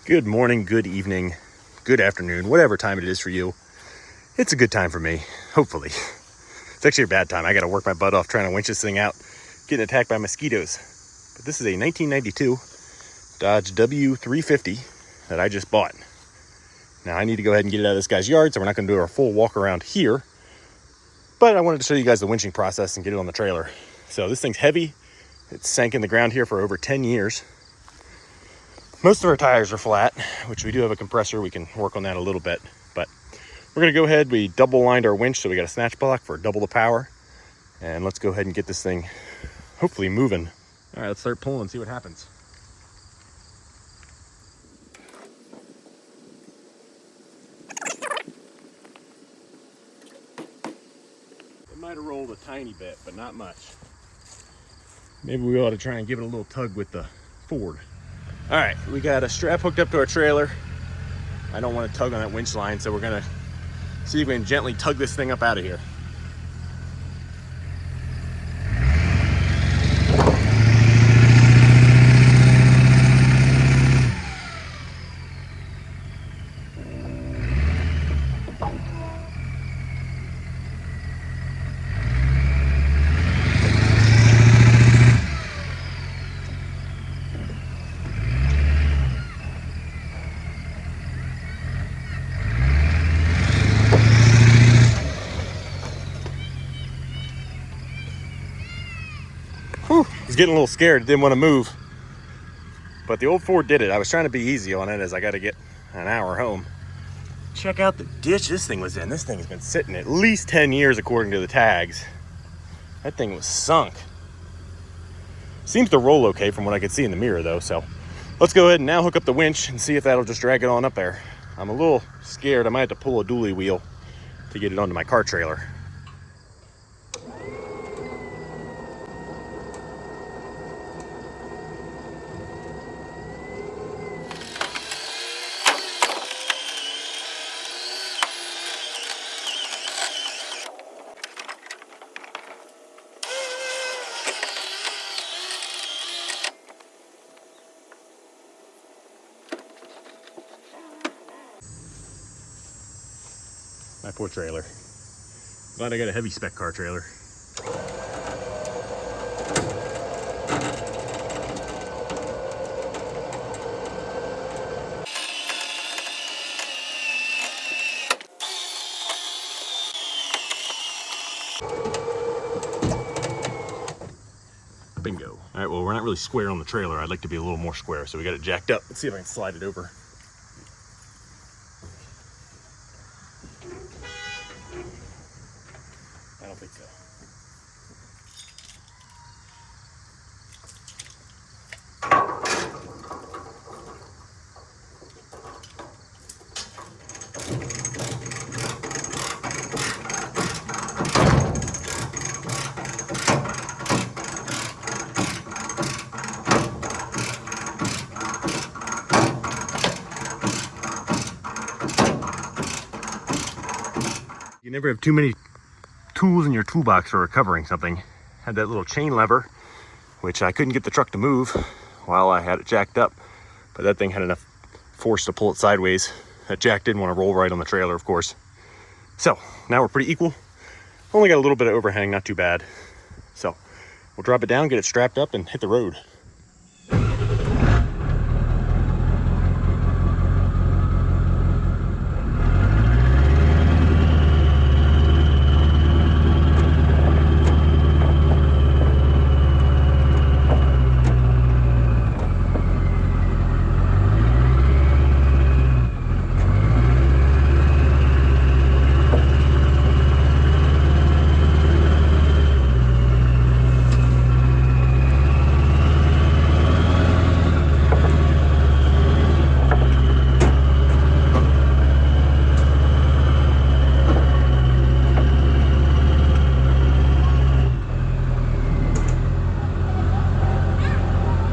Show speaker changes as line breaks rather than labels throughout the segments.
Good morning, good evening, good afternoon, whatever time it is for you. It's a good time for me, hopefully. It's actually a bad time. I got to work my butt off trying to winch this thing out, getting attacked by mosquitoes. But this is a 1992 Dodge W350 that I just bought. Now I need to go ahead and get it out of this guy's yard, so we're not going to do our full walk around here. But I wanted to show you guys the winching process and get it on the trailer. So this thing's heavy. It's sank in the ground here for over 10 years. Most of our tires are flat, which we do have a compressor. We can work on that a little bit, but we're gonna go ahead. We double lined our winch, so we got a snatch block for double the power. And let's go ahead and get this thing hopefully moving. All right, let's start pulling and see what happens. It might have rolled a tiny bit, but not much. Maybe we ought to try and give it a little tug with the Ford. All right, we got a strap hooked up to our trailer. I don't want to tug on that winch line, so we're gonna see if we can gently tug this thing up out of here. Whew, I was getting a little scared, didn't want to move. But the old Ford did it. I was trying to be easy on it as I got to get an hour home. Check out the ditch this thing was in. This thing has been sitting at least 10 years according to the tags. That thing was sunk. Seems to roll okay from what I could see in the mirror though, so let's go ahead and now hook up the winch and see if that'll just drag it on up there. I'm a little scared. I might have to pull a dually wheel to get it onto my car trailer. My poor trailer. Glad I got a heavy spec car trailer. Bingo. All right, well, we're not really square on the trailer. I'd like to be a little more square, so we got it jacked up. Let's see if I can slide it over. I don't think so. You never have too many tools in your toolbox for recovering something. Had that little chain lever, which I couldn't get the truck to move while I had it jacked up, but that thing had enough force to pull it sideways. That jack didn't want to roll right on the trailer, of course. So now we're pretty equal. Only got a little bit of overhang, not too bad. So we'll drop it down, get it strapped up, and hit the road.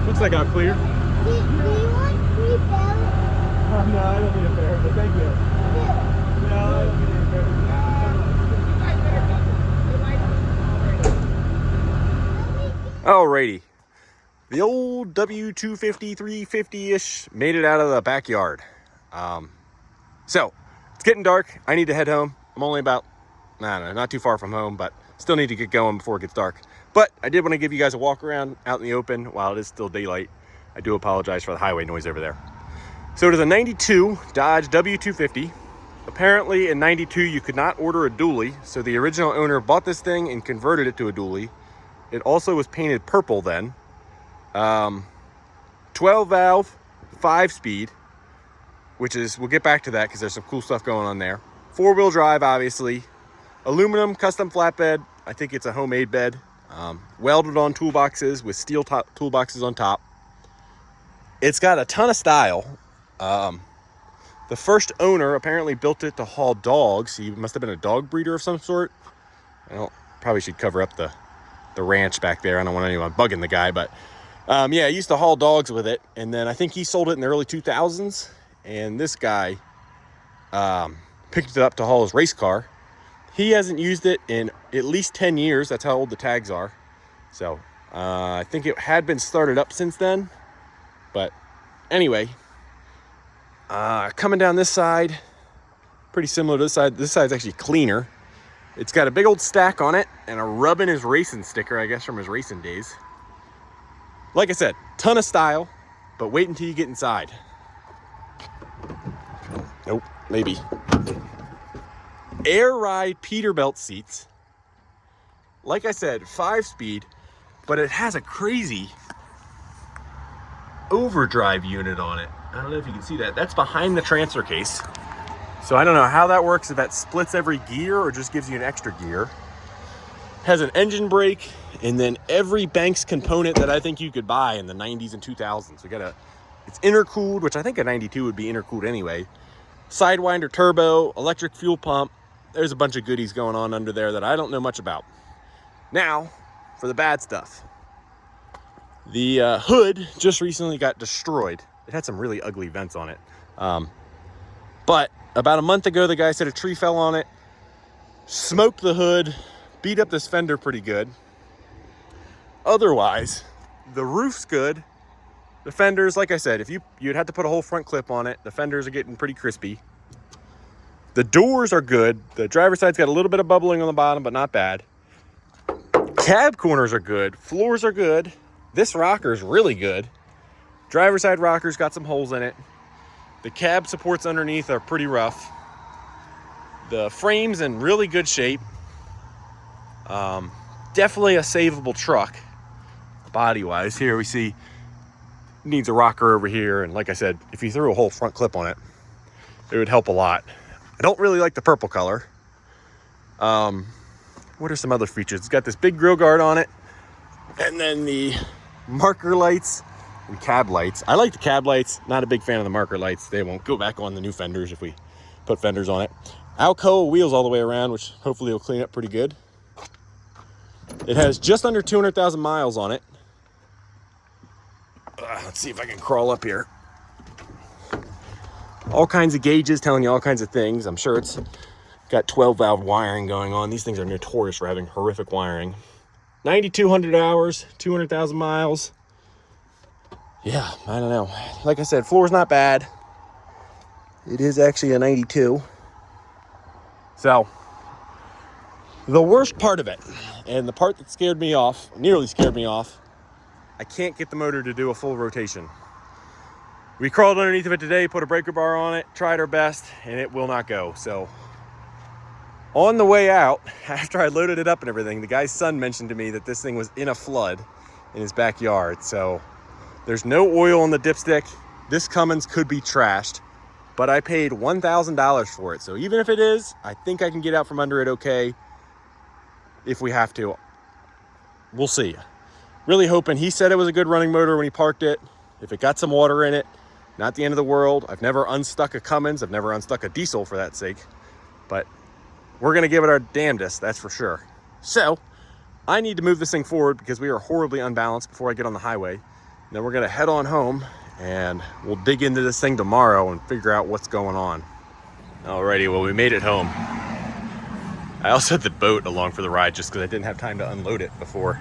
Looks like I'm clear.
Do you want free bell?
No, I don't need a fare, but thank you. No, I don't need a fare. Alrighty. The old W250, 350-ish made it out of the backyard. So it's getting dark. I need to head home. I'm only about, I don't know, not too far from home, but still need to get going before it gets dark. But I did want to give you guys a walk around out in the open while it is still daylight. I do apologize for the highway noise over there. So it is a 92 Dodge W350. Apparently in 92 you could not order a dually, so the original owner bought this thing and converted it to a dually. It also was painted purple then. 12 valve, 5-speed, which is, we'll get back to that because there's some cool stuff going on there. 4-wheel drive, obviously. Aluminum custom flatbed. I think it's a homemade bed. Welded on toolboxes with steel top toolboxes on top. It's got a ton of style. The first owner apparently built it to haul dogs. He must have been a dog breeder of some sort. Probably should cover up the ranch back there. I don't want anyone bugging the guy, but yeah, he used to haul dogs with it. And then I think he sold it in the early 2000s. And this guy picked it up to haul his race car. He hasn't used it in at least 10 years. That's how old the tags are. So I think it had been started up since then. But anyway, coming down this side, pretty similar to this side. This side's actually cleaner. It's got a big old stack on it and a rubbing his racing sticker, I guess, from his racing days. Like I said, ton of style, but wait until you get inside. Nope, maybe. Air ride Peterbilt seats. Like I said, 5-speed, but it has a crazy overdrive unit on it. I don't know if you can see that. That's behind the transfer case. So I don't know how that works, if that splits every gear or just gives you an extra gear. Has an engine brake, and then every Banks component that I think you could buy in the 90s and 2000s. We got it's intercooled, which I think a 92 would be intercooled anyway. Sidewinder turbo, electric fuel pump. There's a bunch of goodies going on under there that I don't know much about. Now, for the bad stuff. The hood just recently got destroyed. It had some really ugly vents on it. But about a month ago, the guy said a tree fell on it, smoked the hood, beat up this fender pretty good. Otherwise, the roof's good. The fenders, like I said, if you'd have to put a whole front clip on it. The fenders are getting pretty crispy. The doors are good. The driver's side's got a little bit of bubbling on the bottom, but not bad. Cab corners are good. Floors are good. This rocker's really good. Driver's side rocker's got some holes in it. The cab supports underneath are pretty rough. The frame's in really good shape. Definitely a savable truck, body-wise. Here we see needs a rocker over here, and like I said, if you threw a whole front clip on it, it would help a lot. I don't really like the purple color. What are some other features? It's got this big grill guard on it, and then the marker lights and cab lights. I like the cab lights, not a big fan of the marker lights. They won't go back on the new fenders if we put fenders on it. Alcoa wheels all the way around, which hopefully will clean up pretty good. It has just under 200,000 miles on it. Let's see if I can crawl up here. All kinds of gauges telling you all kinds of things. I'm sure it's got 12 valve wiring going on. These things are notorious for having horrific wiring. 9,200 hours, 200,000 miles. Yeah, I don't know. Like I said, floor's not bad. It is actually a 92. So, the worst part of it, and the part that scared me off, nearly scared me off, I can't get the motor to do a full rotation. We crawled underneath of it today, put a breaker bar on it, tried our best, and it will not go. So on the way out, after I loaded it up and everything, the guy's son mentioned to me that this thing was in a flood in his backyard. So there's no oil on the dipstick. This Cummins could be trashed, but I paid $1,000 for it. So even if it is, I think I can get out from under it okay. If we have to, we'll see. Really hoping. He said it was a good running motor when he parked it. If it got some water in it, not the end of the world. I've never unstuck a Cummins. I've never unstuck a diesel for that sake. But we're going to give it our damnedest, that's for sure. So I need to move this thing forward because we are horribly unbalanced before I get on the highway. And then we're going to head on home and we'll dig into this thing tomorrow and figure out what's going on. Alrighty, well, we made it home. I also had the boat along for the ride just because I didn't have time to unload it before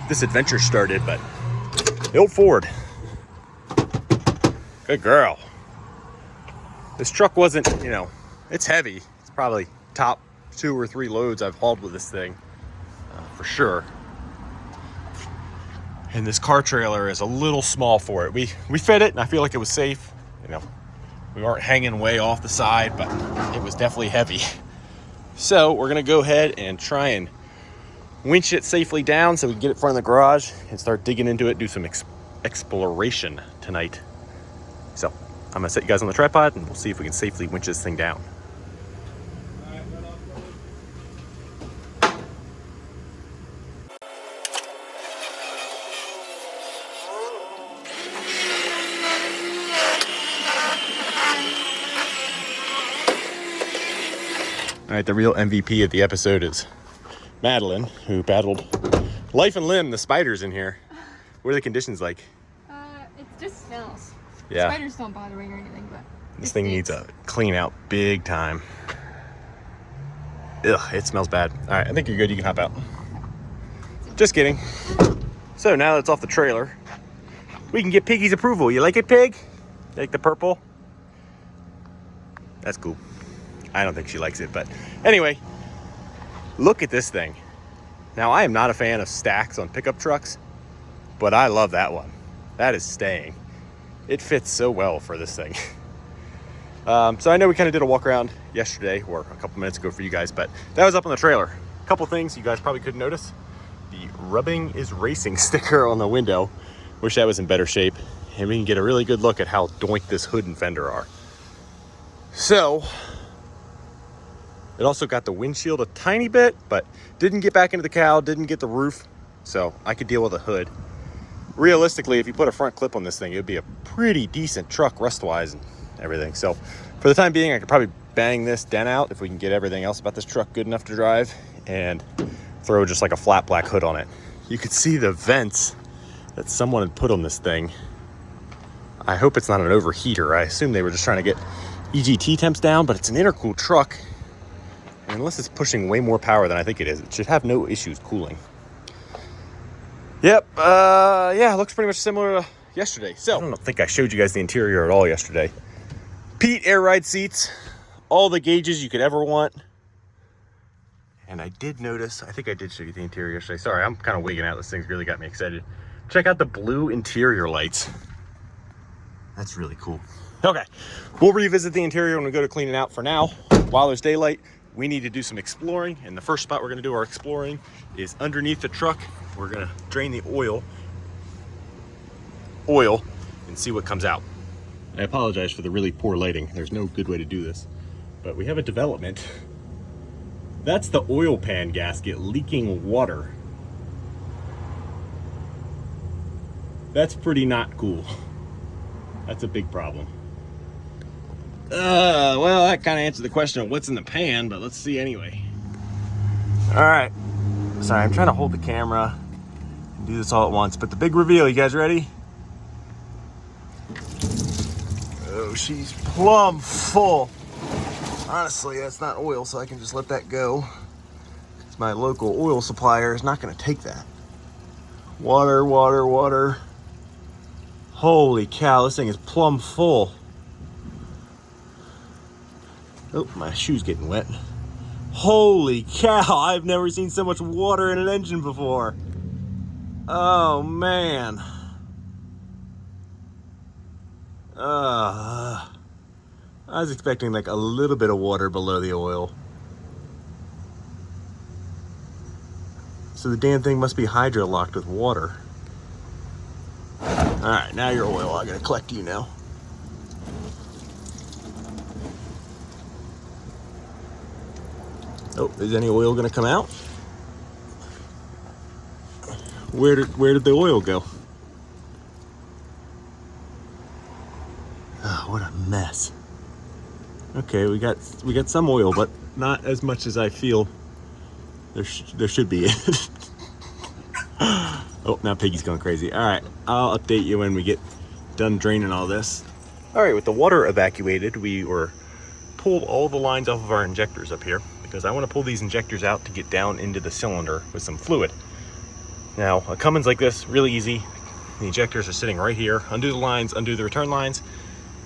this adventure started, but The old Ford. Good girl. This truck wasn't, you know, it's heavy. It's probably top 2 or 3 loads I've hauled with this thing, for sure. And this car trailer is a little small for it. We fed it, and I feel like it was safe. You know, we weren't hanging way off the side, but it was definitely heavy. So we're gonna go ahead and try and winch it safely down so we can get it in front of the garage and start digging into it, do some exploration tonight. So I'm gonna set you guys on the tripod and we'll see if we can safely winch this thing down. All right, the real MVP of the episode is Madeline, who battled life and limb the spiders in here. What are the conditions like?
It just smells.
Yeah.
Spiders don't bother me or anything, but
This thing needs a clean out big time. Ugh, it smells bad. All right, I think you're good. You can hop out. Just kidding. So now that it's off the trailer, we can get Piggy's approval. You like it, Pig? You like the purple? That's cool. I don't think she likes it, but anyway, look at this thing. Now, I am not a fan of stacks on pickup trucks, but I love that one. That is staying. It fits so well for this thing. So I know we kind of did a walk around yesterday, or a couple minutes ago for you guys, but that was up on the trailer. A couple things you guys probably couldn't notice. The "Rubbing is Racing" sticker on the window. Wish that was in better shape. And we can get a really good look at how doink this hood and fender are. So, it also got the windshield a tiny bit, but didn't get back into the cowl, didn't get the roof, so I could deal with the hood. Realistically, if you put a front clip on this thing, it would be a pretty decent truck rust-wise and everything. So for the time being, I could probably bang this dent out if we can get everything else about this truck good enough to drive and throw just like a flat black hood on it. You could see the vents that someone had put on this thing. I hope it's not an overheater. I assume they were just trying to get EGT temps down, but it's an intercooled truck. And unless it's pushing way more power than I think it is, it should have no issues cooling. Yep, yeah, looks pretty much similar to yesterday. So, I don't think I showed you guys the interior at all yesterday. Pete air ride seats, all the gauges you could ever want. And I did notice, I think I did show you the interior yesterday. Sorry, I'm kind of wigging out. This thing's really got me excited. Check out the blue interior lights. That's really cool. Okay, we'll revisit the interior when we go to clean it out. For now, while there's daylight, we need to do some exploring, and the first spot we're gonna do our exploring is underneath the truck. We're gonna drain the oil and see what comes out. I apologize for the really poor lighting. There's no good way to do this, but we have a development. That's the oil pan gasket leaking water. That's pretty not cool. That's a big problem. Well, that kind of answered the question of what's in the pan, but let's see anyway. All right. Sorry, I'm trying to hold the camera and do this all at once, but the big reveal, you guys ready? Oh, she's plumb full. Honestly, that's not oil, so I can just let that go. Because my local oil supplier is not going to take that. Water, water, water. Holy cow, this thing is plumb full. Oh, my shoe's getting wet. Holy cow, I've never seen so much water in an engine before. Oh, man. I was expecting like a little bit of water below the oil. So the damn thing must be hydro-locked with water. All right, now your oil. I gotta collect you now. Oh, is any oil gonna come out? Where did the oil go? Oh, what a mess. Okay, we got some oil, but not as much as I feel there should be. Oh, now Piggy's going crazy. All right, I'll update you when we get done draining all this. All right, with the water evacuated, we pulled all the lines off of our injectors up here because I want to pull these injectors out to get down into the cylinder with some fluid. Now, a Cummins like this, really easy. The injectors are sitting right here. Undo the lines, undo the return lines,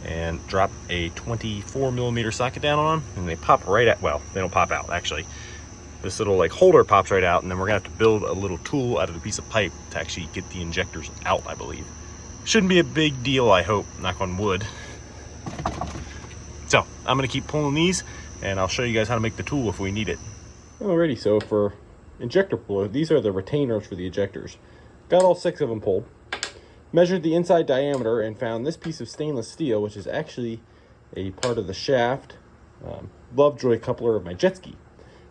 and drop a 24mm socket down on them, and they pop right out. Well, they don't pop out, actually. This little like holder pops right out, and then we're gonna have to build a little tool out of a piece of pipe to actually get the injectors out, I believe. Shouldn't be a big deal, I hope, knock on wood. So I'm gonna keep pulling these, and I'll show you guys how to make the tool if we need it. Alrighty, so for injector puller, these are the retainers for the injectors. Got all 6 of them pulled. Measured the inside diameter and found this piece of stainless steel, which is actually a part of the shaft Lovejoy coupler of my jet ski.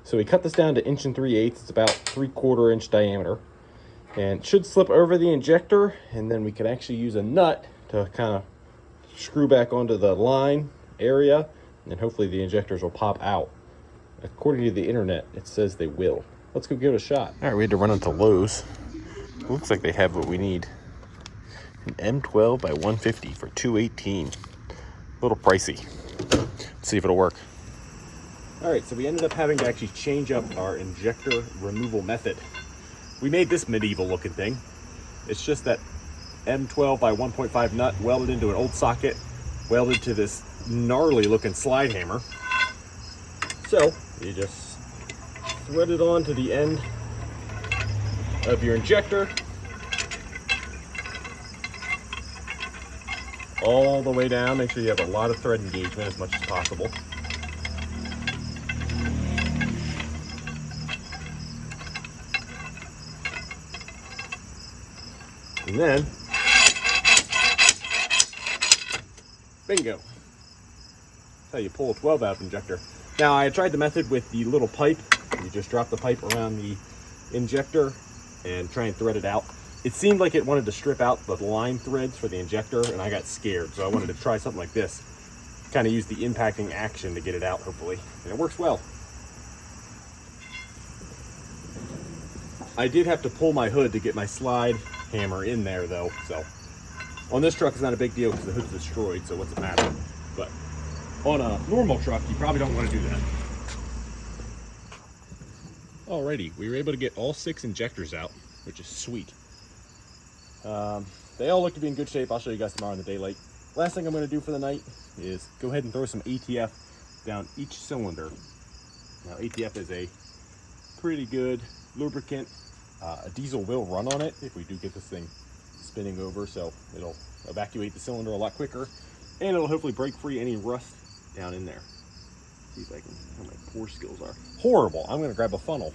So we cut this down to 1 3/8. It's about 3/4 inch diameter, and it should slip over the injector, and then we can actually use a nut to kind of screw back onto the line area, and then hopefully the injectors will pop out. According to the internet, it says they will. Let's go give it a shot. All right, we had to run into Lowe's. Looks like they have what we need. An M12 by 150 for $218. A little pricey. Let's see if it'll work. All right, so we ended up having to actually change up our injector removal method. We made this medieval looking thing. It's just that M12 by 1.5 nut welded into an old socket, welded to this gnarly looking slide hammer. So you just thread it on to the end of your injector, all the way down. Make sure you have a lot of thread engagement as much as possible. And then, bingo. That's how you pull a 12-valve injector. Now, I tried the method with the little pipe. You just drop the pipe around the injector and try and thread it out. It seemed like it wanted to strip out the line threads for the injector, and I got scared, so I wanted to try something like this. Kind of use the impacting action to get it out, hopefully, and it works well. I did have to pull my hood to get my slide hammer in there, though, so on this truck it's not a big deal because the hood's destroyed, so what's it matter? But on a normal truck, you probably don't want to do that. Alrighty, we were able to get all 6 injectors out, which is sweet. They all look to be in good shape. I'll show you guys tomorrow in the daylight. Last thing I'm going to do for the night is go ahead and throw some ATF down each cylinder. Now, ATF is a pretty good lubricant. A diesel will run on it if we do get this thing spinning over, so it'll evacuate the cylinder a lot quicker, and it'll hopefully break free any rust down in there. See if I can, how my pour skills are. Horrible. I'm going to grab a funnel.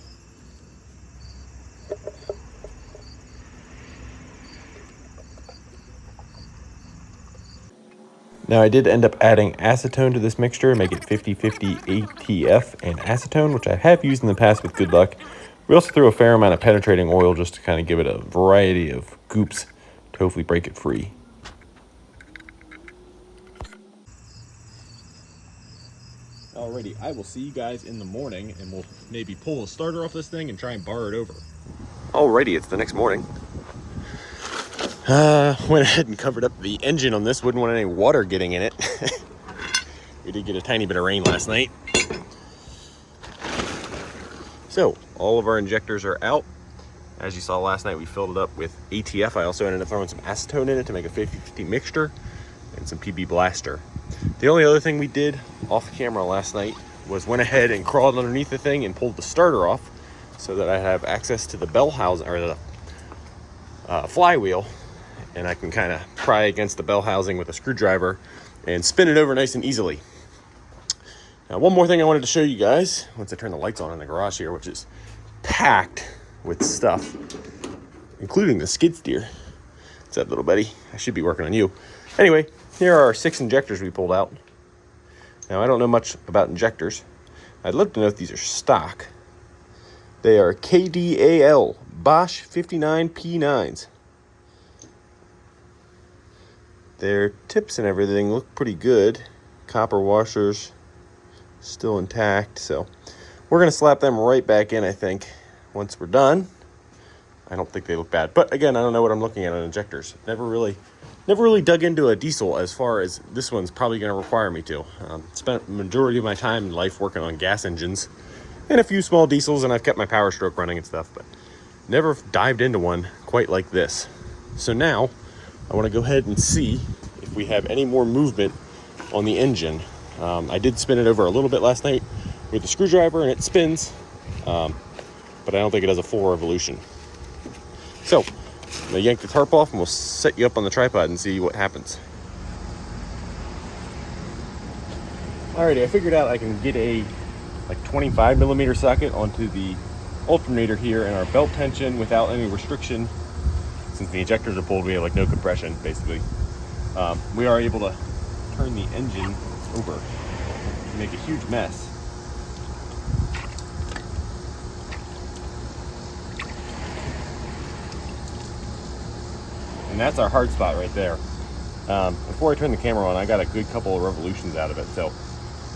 Now I did end up adding acetone to this mixture, make it 50-50 ATF and acetone, which I have used in the past with good luck. We also threw a fair amount of penetrating oil just to kind of give it a variety of goops to hopefully break it free. Alrighty, I will see you guys in the morning, and we'll maybe pull the starter off this thing and try and bar it over. Alrighty, it's the next morning. Went ahead and covered up the engine on this. Wouldn't want any water getting in it. We did get a tiny bit of rain last night. So, all of our injectors are out. As you saw last night, we filled it up with ATF. I also ended up throwing some acetone in it to make a 50-50 mixture, and some PB Blaster. The only other thing we did off camera last night was went ahead and crawled underneath the thing and pulled the starter off so that I have access to the bell housing, or the flywheel, and I can kind of pry against the bell housing with a screwdriver and spin it over nice and easily. Now, one more thing I wanted to show you guys, once I turn the lights on in the garage here, which is packed with stuff, including the skid steer. What's up, little buddy? I should be working on you. Anyway, here are our 6 injectors we pulled out. Now, I don't know much about injectors. I'd love to know if these are stock. They are KDAL Bosch 59 P9s. Their tips and everything look pretty good. Copper washers still intact, so we're gonna slap them right back in, I think, once we're done. I don't think they look bad, but again, I don't know what I'm looking at on injectors. Never really dug into a diesel, as far as this one's probably gonna require me to. Spent the majority of my time in life working on gas engines and a few small diesels, and I've kept my Power Stroke running and stuff, but never dived into one quite like this. So now I want to go ahead and see if we have any more movement on the engine. I did spin it over a little bit last night with the screwdriver, and it spins, but I don't think it has a full revolution. So I'm gonna yank the tarp off and we'll set you up on the tripod and see what happens. Alrighty, I figured out I can get a 25 millimeter socket onto the alternator here in our belt tension without any restriction. Since the injectors are pulled, we have no compression basically. We are able to turn the engine over and make a huge mess. And that's our hard spot right there. Before I turn the camera on, I got a good couple of revolutions out of it. So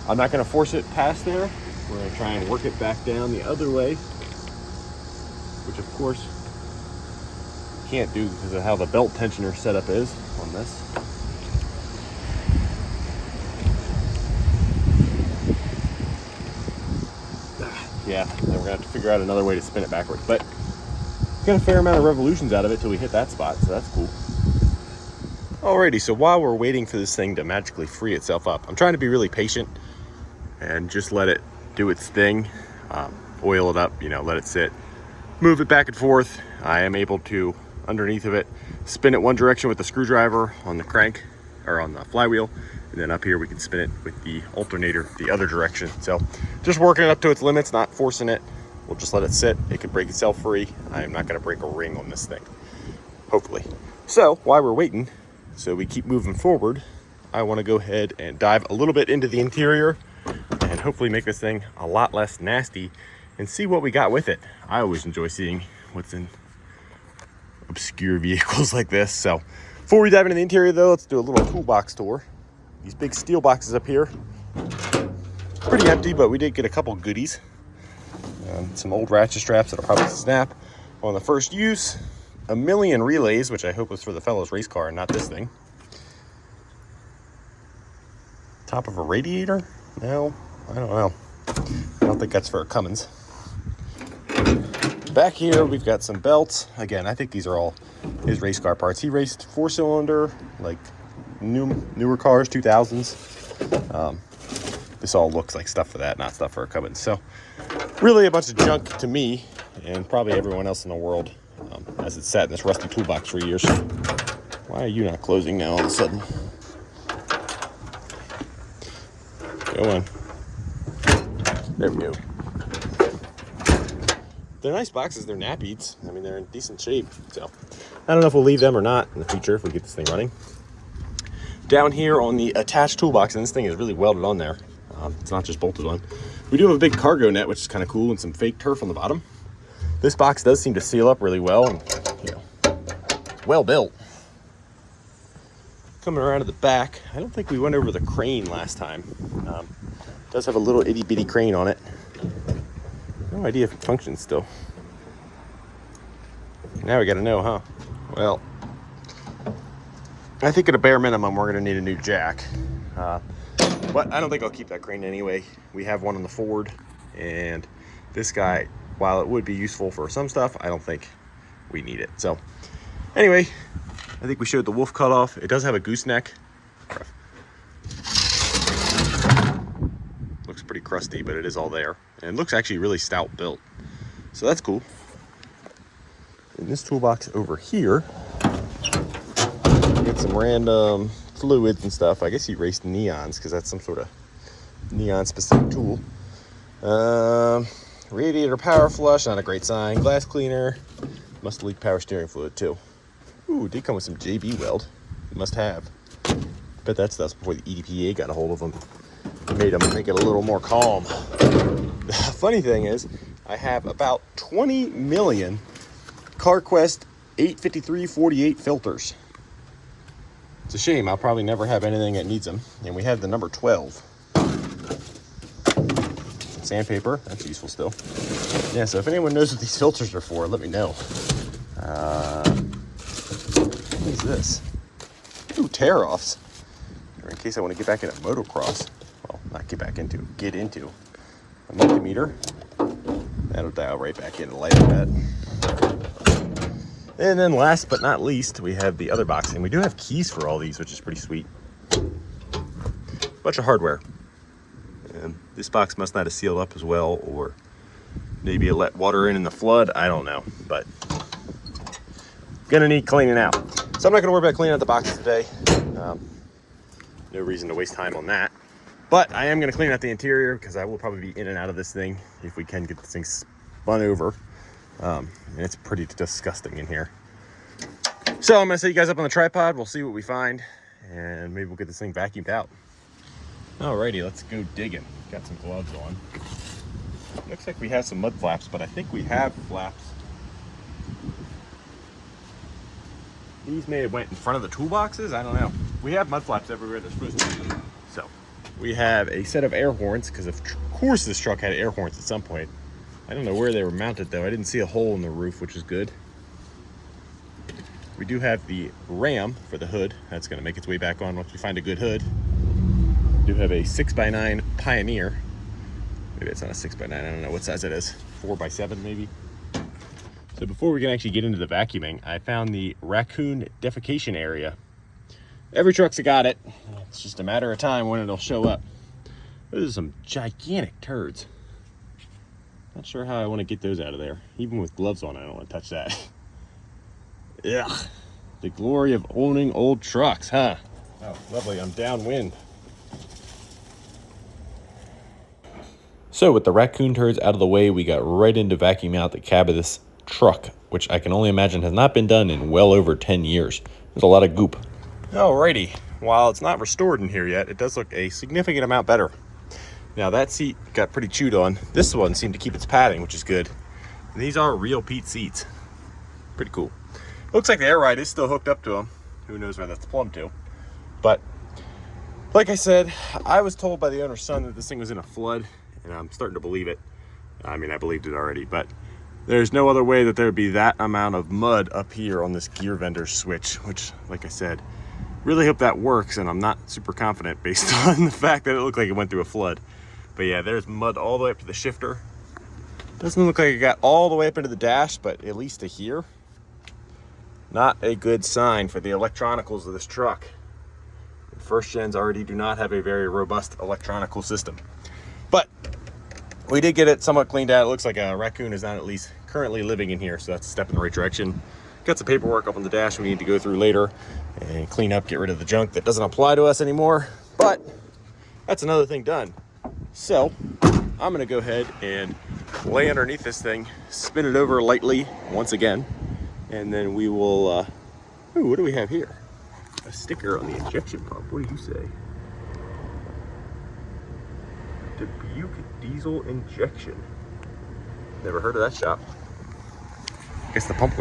I'm not gonna force it past there. We're gonna try and work it back down the other way, which of course can't do because of how the belt tensioner setup is on this. Yeah, then we're gonna have to figure out another way to spin it backwards. But got a fair amount of revolutions out of it till we hit that spot, so that's cool. Alrighty, so while we're waiting for this thing to magically free itself up, I'm trying to be really patient and just let it do its thing. Oil it up, let it sit, move it back and forth. I am able to, underneath of it, spin it one direction with the screwdriver on the crank or on the flywheel, and then up here we can spin it with the alternator the other direction. So just working it up to its limits, not forcing it. We'll just let it sit. It can break itself free. I am not going to break a ring on this thing, hopefully. So while we're waiting, so we keep moving forward, I want to go ahead and dive a little bit into the interior and hopefully make this thing a lot less nasty and see what we got with it. I always enjoy seeing what's in obscure vehicles like this. So before we dive into the interior though, let's do a little toolbox tour. These big steel boxes up here, pretty empty, but we did get a couple goodies. Some old ratchet straps that'll probably snap on the first use. A million relays, which I hope was for the fellow's race car and not this thing. Top of a radiator? No, I don't know. I don't think that's for a Cummins. Back here, we've got some belts. Again, I think these are all his race car parts. He raced 4-cylinder, newer cars, 2000s. This all looks like stuff for that, not stuff for a Cummins. So really a bunch of junk to me and probably everyone else in the world, as it's sat in this rusty toolbox for years. Why are you not closing now all of a sudden? Go on. There we go. They're nice boxes. They're nappies. I mean, they're in decent shape. So I don't know if we'll leave them or not in the future if we get this thing running. Down here on the attached toolbox, and this thing is really welded on there. It's not just bolted on. We do have a big cargo net, which is kind of cool, and some fake turf on the bottom. This box does seem to seal up really well, and it's well built. Coming around to the back, I don't think we went over the crane last time. It does have a little itty bitty crane on it. No idea if it functions still. Now we gotta know, huh? Well, I think at a bare minimum we're gonna need a new jack. But I don't think I'll keep that crane anyway. We have one on the Ford, and this guy, while it would be useful for some stuff, I don't think we need it. So anyway, I think we showed the wolf cutoff. It does have a gooseneck. Looks pretty crusty, but it is all there. And it looks actually really stout built. So that's cool. In this toolbox over here, get some random fluids and stuff. I guess he raced neons because that's some sort of neon specific tool. Radiator power flush, not a great sign. Glass cleaner, must leak power steering fluid too. Ooh, did come with some JB weld. Must have. Bet that stuff's before the EPA got a hold of them. Made them make it a little more calm. The funny thing is, I have about 20 million CarQuest 85348 filters. It's a shame. I'll probably never have anything that needs them. And we have the number 12. Sandpaper, that's useful still. Yeah, so if anyone knows what these filters are for, let me know. What is this? Ooh, tear-offs. In case I want to get back into motocross. Well, not get back into, get into. A multimeter. That'll dial right back into light of that. And then last but not least, we have the other box. And we do have keys for all these, which is pretty sweet. Bunch of hardware. And this box must not have sealed up as well, or maybe it let water in the flood. I don't know, but gonna need cleaning out. So I'm not gonna worry about cleaning out the boxes today. No reason to waste time on that. But I am gonna clean out the interior because I will probably be in and out of this thing if we can get this thing spun over. And it's pretty disgusting in here. So I'm gonna set you guys up on the tripod. We'll see what we find, and maybe we'll get this thing vacuumed out. Alrighty, let's go digging. Got some gloves on. Looks like we have some mud flaps, but I think we have flaps. These may have went in front of the toolboxes. I don't know. We have mud flaps everywhere they're supposed to be. So we have a set of air horns, because of course this truck had air horns at some point. I don't know where they were mounted though. I didn't see a hole in the roof, which is good. We do have the ram for the hood. That's going to make its way back on once we find a good hood. We do have a 6x9 Pioneer. Maybe it's not a 6x9. I don't know what size it is. 4x7 maybe. So before we can actually get into the vacuuming, I found the raccoon defecation area. Every truck's got it. It's just a matter of time when it'll show up. Those are some gigantic turds. Not sure how I want to get those out of there. Even with gloves on, I don't want to touch that. Ugh. The glory of owning old trucks, huh? Oh, lovely. I'm downwind. So with the raccoon turds out of the way, we got right into vacuuming out the cab of this truck, which I can only imagine has not been done in well over 10 years. There's a lot of goop. Alrighty. While it's not restored in here yet, it does look a significant amount better. Now that seat got pretty chewed on. This one seemed to keep its padding, which is good. And these are real Pete seats. Pretty cool. Looks like the air ride is still hooked up to them. Who knows where that's plumbed to. But like I said, I was told by the owner's son that this thing was in a flood, and I'm starting to believe it. I mean, I believed it already, but there's no other way that there would be that amount of mud up here on this gear vendor switch, which, like I said, really hope that works, and I'm not super confident based on the fact that it looked like it went through a flood. But yeah, there's mud all the way up to the shifter. Doesn't look like it got all the way up into the dash, but at least to here. Not a good sign for the electronicals of this truck. First gens already do not have a very robust electronical system. But we did get it somewhat cleaned out. It looks like a raccoon is not at least currently living in here, so that's a step in the right direction. Got some paperwork up on the dash we need to go through later and clean up, get rid of the junk that doesn't apply to us anymore. But that's another thing done. So I'm gonna go ahead and lay underneath this thing, spin it over lightly once again, and then we will, ooh, what do we have here? A sticker on the injection pump. What do you say? Dubuque diesel injection. Never heard of that shop. Guess the pump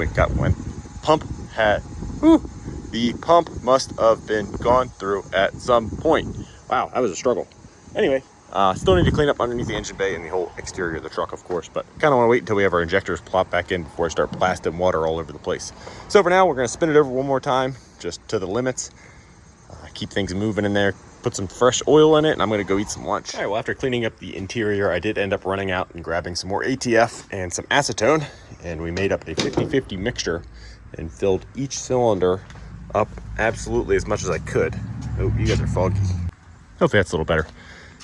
the pump must have been gone through at some point. Wow, that was a struggle. Anyway, still need to clean up underneath the engine bay and the whole exterior of the truck, of course, but kind of want to wait until we have our injectors plopped back in before I start blasting water all over the place. So for now, we're going to spin it over one more time, just to the limits. Keep things moving in there, put some fresh oil in it, and I'm going to go eat some lunch. All right, well, after cleaning up the interior, I did end up running out and grabbing some more ATF and some acetone, and we made up a 50-50 mixture and filled each cylinder up absolutely as much as I could. Oh, you guys are foggy. Hopefully that's a little better.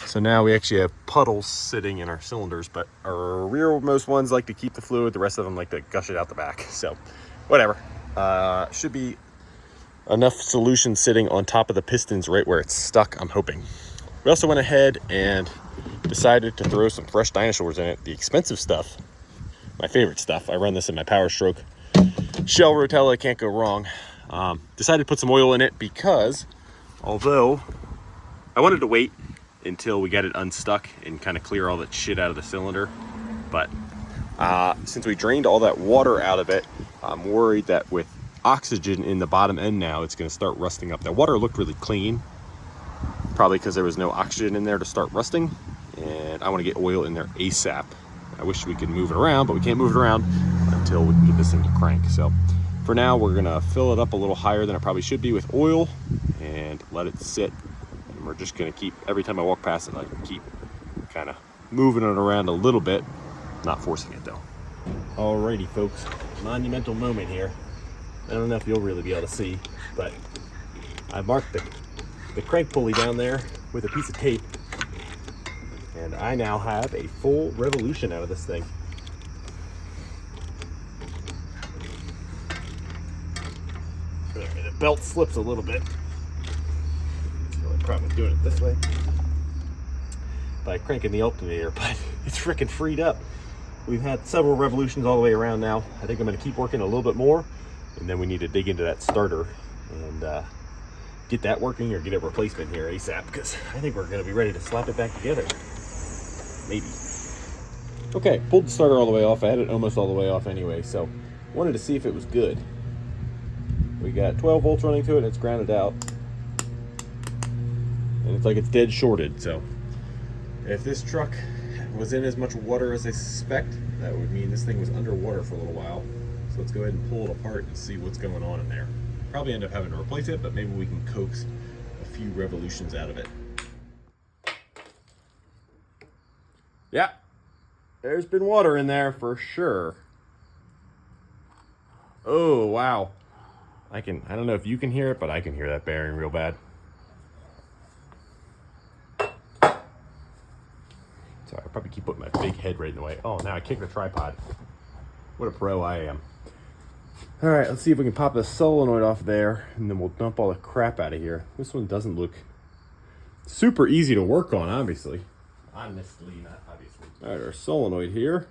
So now we actually have puddles sitting in our cylinders, but our rearmost ones like to keep the fluid. The rest of them like to gush it out the back. So whatever. Should be enough solution sitting on top of the pistons right where it's stuck, I'm hoping. We also went ahead and decided to throw some fresh dinosaurs in it. The expensive stuff, my favorite stuff. I run this in my Power Stroke Shell Rotella, can't go wrong. Decided to put some oil in it because although I wanted to wait until we got it unstuck and kind of clear all that shit out of the cylinder, but since we drained all that water out of it, I'm worried that with oxygen in the bottom end now, it's going to start rusting up. That water looked really clean, probably because there was no oxygen in there to start rusting, and I want to get oil in there ASAP. I wish we could move it around, but we can't move it around until we can get this thing to crank. So for now, we're going to fill it up a little higher than it probably should be with oil and let it sit. And we're just going to keep, every time I walk past it, I can keep kind of moving it around a little bit, not forcing it though. Alrighty folks, monumental moment here. I don't know if you'll really be able to see, but I marked the crank pulley down there with a piece of tape, and I now have a full revolution out of this thing. The belt slips a little bit. The only problem with doing it this way by cranking the alternator, but it's freaking freed up. We've had several revolutions all the way around now. I think I'm going to keep working a little bit more, and then we need to dig into that starter and get that working or get a replacement here ASAP, because I think we're going to be ready to slap it back together. Maybe. Okay, pulled the starter all the way off. I had it almost all the way off anyway, so wanted to see if it was good. We got 12 volts running to it, and it's grounded out. And it's like it's dead shorted, so if this truck was in as much water as I suspect, that would mean this thing was underwater for a little while. So let's go ahead and pull it apart and see what's going on in there. Probably end up having to replace it, but maybe we can coax a few revolutions out of it. Yeah, there's been water in there for sure. Oh, wow. I don't know if you can hear it, but I can hear that bearing real bad. Sorry, I probably keep putting my big head right in the way. Oh, now I kicked the tripod. What a pro I am. All right, let's see if we can pop the solenoid off there, and then we'll dump all the crap out of here. This one doesn't look super easy to work on, obviously. Honestly, not obviously. All right, our solenoid here.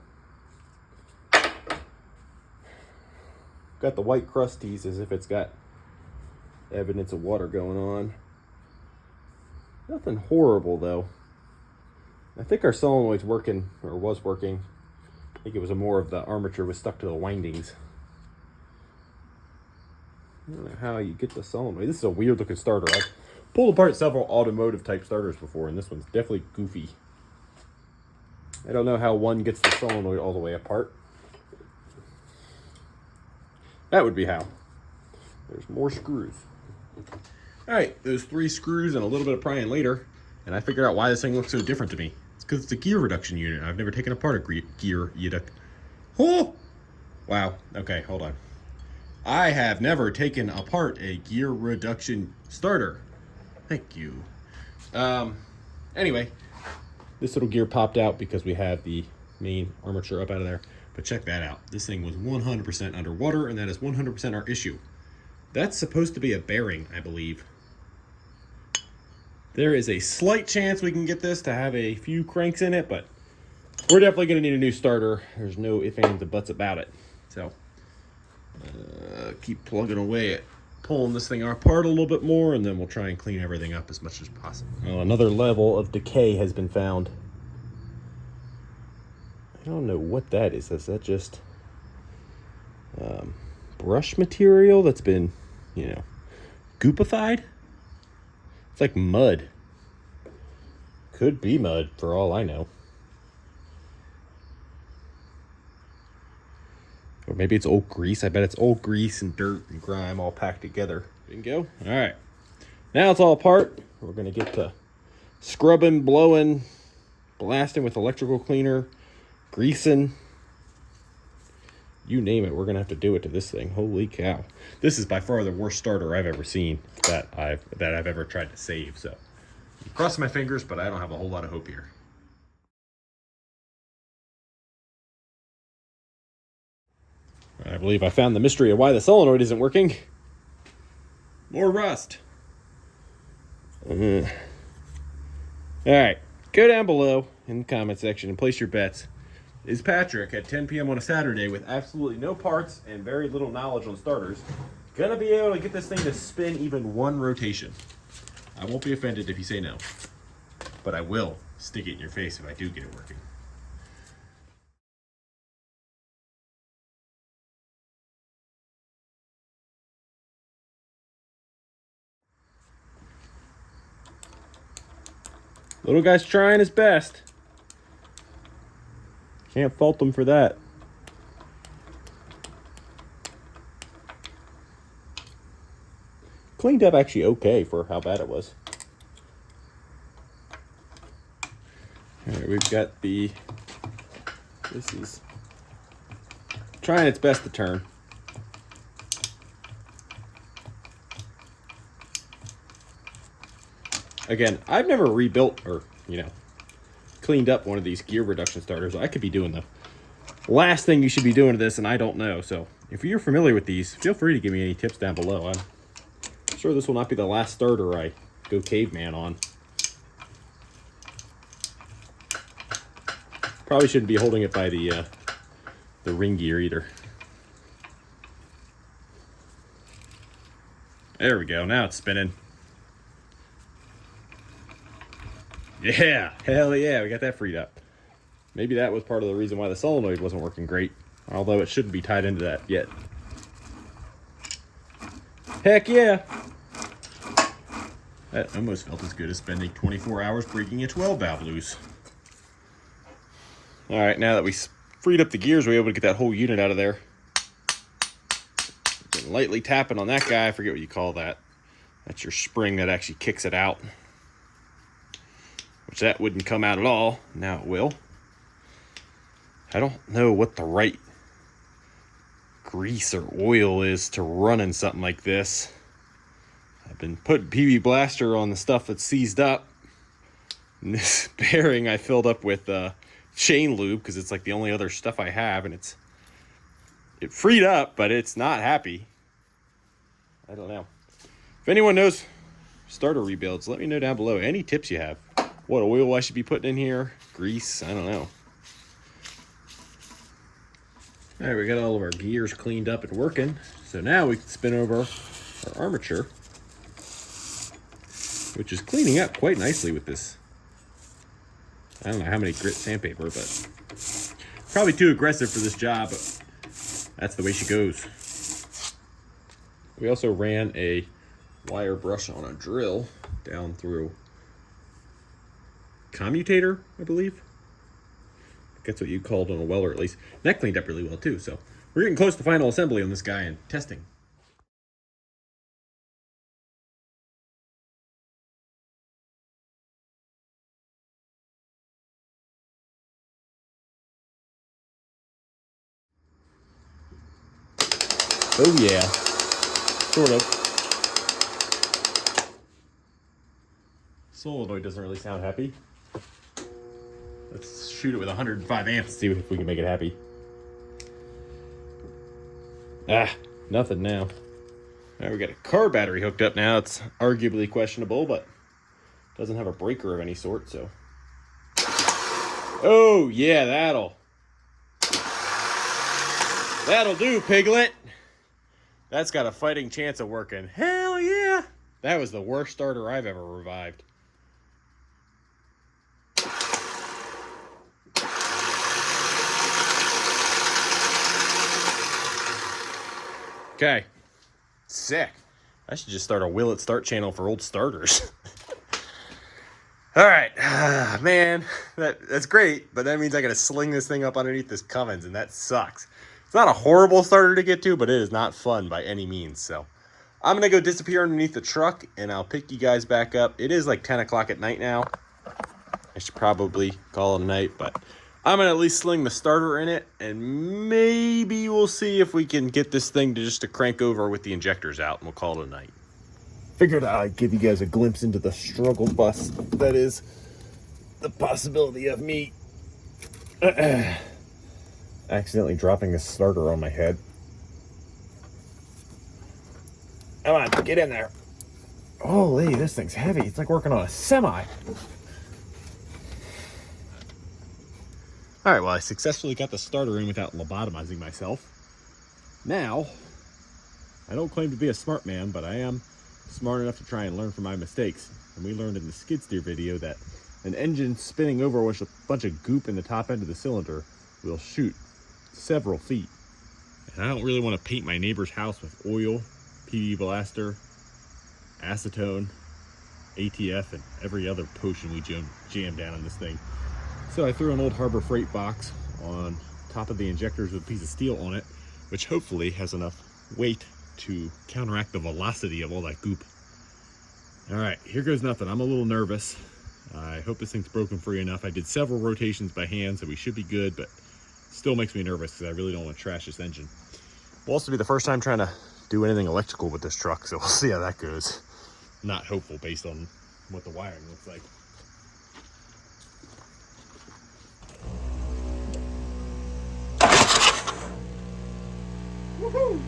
Got the white crusties as if it's got evidence of water going on. Nothing horrible, though. I think our solenoid's working, or was working. I think it was more of the armature was stuck to the windings. I don't know how you get the solenoid. This is a weird looking starter. I've pulled apart several automotive type starters before, and this one's definitely goofy. I don't know how one gets the solenoid all the way apart. That would be how. There's more screws. All right, those 3 screws and a little bit of prying later, and I figured out why this thing looks so different to me. It's because it's a gear reduction unit. I've never taken apart a gear unit. Oh! Wow. Okay, hold on. I have never taken apart a gear reduction starter. Thank you. Anyway, this little gear popped out because we have the main armature up out of there. But check that out. This thing was 100% underwater, and that is 100% our issue. That's supposed to be a bearing, I believe. There is a slight chance we can get this to have a few cranks in it, but we're definitely going to need a new starter. There's no ifs, ands, or buts about it. So, keep plugging away at pulling this thing apart a little bit more, and then we'll try and clean everything up as much as possible. Well, another level of decay has been found. I don't know what that is. Is that just brush material that's been, goopified? It's like mud. Could be mud for all I know. Or maybe it's old grease. I bet it's old grease and dirt and grime all packed together. Bingo. All right. Now it's all apart. We're going to get to scrubbing, blowing, blasting with electrical cleaner, greasing. You name it, we're going to have to do it to this thing. Holy cow. This is by far the worst starter I've ever seen that I've ever tried to save. So, I'm crossing my fingers, but I don't have a whole lot of hope here. I believe I found the mystery of why the solenoid isn't working. More rust. All right, go down below in the comment section and place your bets. Is Patrick at 10 p.m. on a Saturday with absolutely no parts and very little knowledge on starters gonna be able to get this thing to spin even one rotation? I won't be offended if you say no, but I will stick it in your face if I do get it working. Little guy's trying his best. Can't fault him for that. Cleaned up actually okay for how bad it was. All right, we've got this is trying its best to turn. Again, I've never rebuilt or, cleaned up one of these gear reduction starters. I could be doing the last thing you should be doing to this, and I don't know. So if you're familiar with these, feel free to give me any tips down below. I'm sure this will not be the last starter I go caveman on. Probably shouldn't be holding it by the ring gear either. There we go. Now it's spinning. Yeah, hell yeah, we got that freed up. Maybe that was part of the reason why the solenoid wasn't working great, although it shouldn't be tied into that yet. Heck yeah! That almost felt as good as spending 24 hours breaking a 12 valve loose. All right, now that we freed up the gears, we were able to get that whole unit out of there. Been lightly tapping on that guy. I forget what you call that. That's your spring that actually kicks it out. Which that wouldn't come out at all. Now it will. I don't know what the right grease or oil is to run in something like this. I've been putting PB Blaster on the stuff that's seized up. And this bearing I filled up with chain lube because it's like the only other stuff I have, and it freed up, but it's not happy. I don't know. If anyone knows starter rebuilds, let me know down below. Any tips you have. What oil I should be putting in here? Grease? I don't know. All right, we got all of our gears cleaned up and working. So now we can spin over our armature, which is cleaning up quite nicely with this. I don't know how many grit sandpaper, but probably too aggressive for this job, but that's the way she goes. We also ran a wire brush on a drill down through commutator, I believe. That's what you called on a welder, at least. And that cleaned up really well too. So we're getting close to final assembly on this guy and testing. Oh yeah, sort of. Solenoid doesn't really sound happy. Let's shoot it with 105 amps, see if we can make it happy. Ah, nothing now. All right, we got a car battery hooked up now. It's arguably questionable, but doesn't have a breaker of any sort, so. Oh, yeah, that'll do, Piglet. That's got a fighting chance of working. Hell yeah. That was the worst starter I've ever revived. Okay, sick. I should just start a Will It Start channel for old starters. All right, man, that's great, but that means I gotta sling this thing up underneath this Cummins, and that sucks. It's not a horrible starter to get to, but it is not fun by any means. So I'm gonna go disappear underneath the truck, and I'll pick you guys back up. It is like 10 o'clock at night now. I should probably call it a night, but I'm gonna at least sling the starter in it, and maybe we'll see if we can get this thing to crank over with the injectors out, and we'll call it a night. Figured I'd give you guys a glimpse into the struggle bus that is the possibility of me accidentally dropping a starter on my head. Come on, get in there. Holy, this thing's heavy. It's like working on a semi. All right, well, I successfully got the starter in without lobotomizing myself. Now, I don't claim to be a smart man, but I am smart enough to try and learn from my mistakes. And we learned in the skid steer video that an engine spinning over with a bunch of goop in the top end of the cylinder will shoot several feet. And I don't really want to paint my neighbor's house with oil, PB Blaster, acetone, ATF, and every other potion we jam down on this thing. So I threw an old Harbor Freight box on top of the injectors with a piece of steel on it, which hopefully has enough weight to counteract the velocity of all that goop. All right, here goes nothing. I'm a little nervous. I hope this thing's broken free enough. I did several rotations by hand, so we should be good, but still makes me nervous because I really don't want to trash this engine. Will also be the first time trying to do anything electrical with this truck, so we'll see how that goes. Not hopeful based on what the wiring looks like. Woohoo!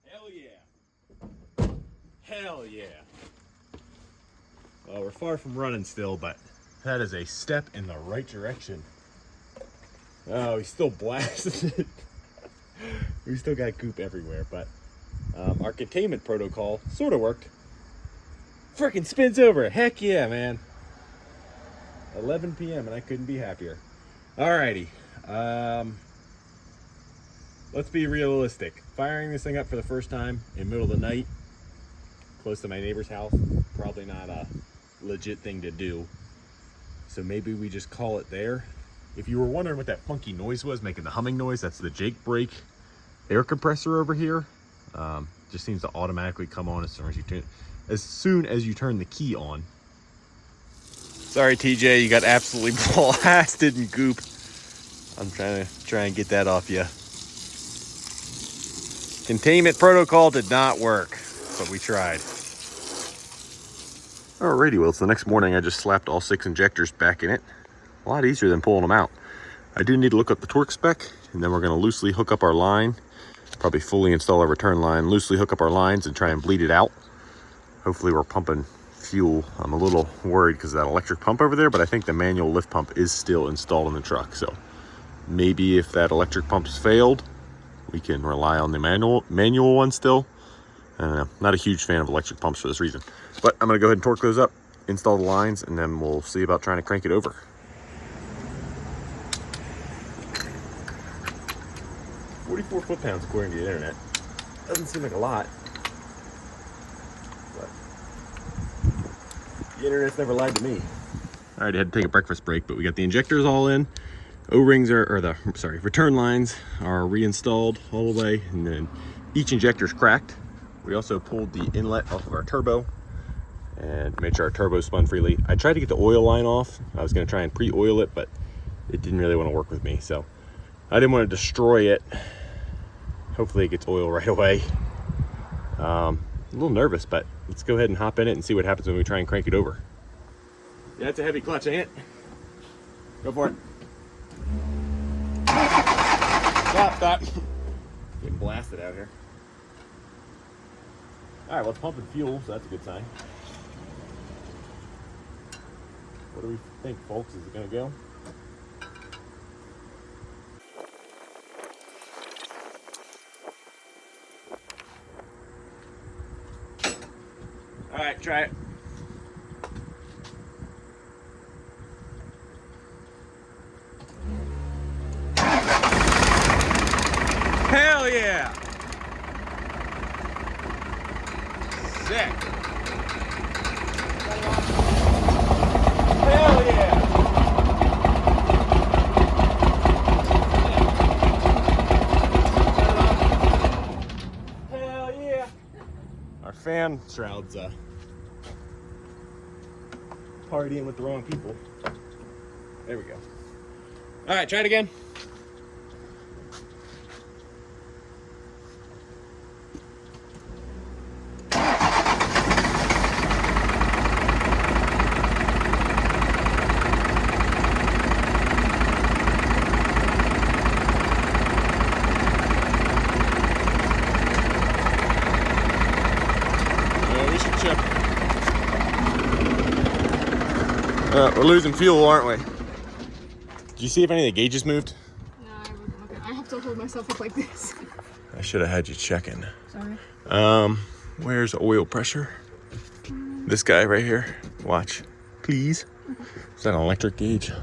Hell yeah. Hell yeah. Well, we're far from running still, but that is a step in the right direction. Oh, he's still blasted. We still got goop everywhere, but our containment protocol sort of worked. Freaking spins over. Heck yeah, man. 11 p.m. and I couldn't be happier. Alrighty. Let's be realistic. Firing this thing up for the first time in the middle of the night, close to my neighbor's house, probably not a legit thing to do. So maybe we just call it there. If you were wondering what that funky noise was making the humming noise, that's the Jake brake air compressor over here. Just seems to automatically come on as soon as you turn the key on. Sorry, TJ, you got absolutely blasted in goop. I'm trying to get that off you. Containment protocol did not work, but we tried. Alrighty, well, it's the next morning. I just slapped all 6 injectors back in it. A lot easier than pulling them out. I do need to look up the torque spec, and then we're going to loosely hook up our line, probably fully install our return line, loosely hook up our lines and try and bleed it out. Hopefully we're pumping fuel. I'm a little worried because of that electric pump over there, but I think the manual lift pump is still installed in the truck. So maybe if that electric pump's failed, we can rely on the manual one still. I don't know, not a huge fan of electric pumps for this reason. But I'm gonna go ahead and torque those up, install the lines, and then we'll see about trying to crank it over. 44 foot-pounds according to the internet. Doesn't seem like a lot, but the internet's never lied to me. All right, I had to take a breakfast break, but we got the injectors all in. O-rings return lines are reinstalled all the way, and then each injector's cracked. We also pulled the inlet off of our turbo and made sure our turbo spun freely. I tried to get the oil line off. I was gonna try and pre-oil it, but it didn't really want to work with me, so I didn't want to destroy it. Hopefully it gets oil right away. A little nervous, but let's go ahead and hop in it and see what happens when we try and crank it over. Yeah, it's a heavy clutch, ain't it? Go for it. Stop. Getting blasted out here. All right, well, it's pumping fuel, so that's a good sign. What do we think, folks? Is it gonna go? All right, try it. Hell yeah! Sick. Hell yeah! Hell yeah! Our fan shroud's partying with the wrong people. There we go. All right, try it again. We're losing fuel, aren't we? Did you see if any of the gauges moved?
No, I wasn't looking. I have to hold myself up like this.
I should have had you checking.
Sorry.
Where's oil pressure? This guy right here. Watch, please. Is that an electric gauge?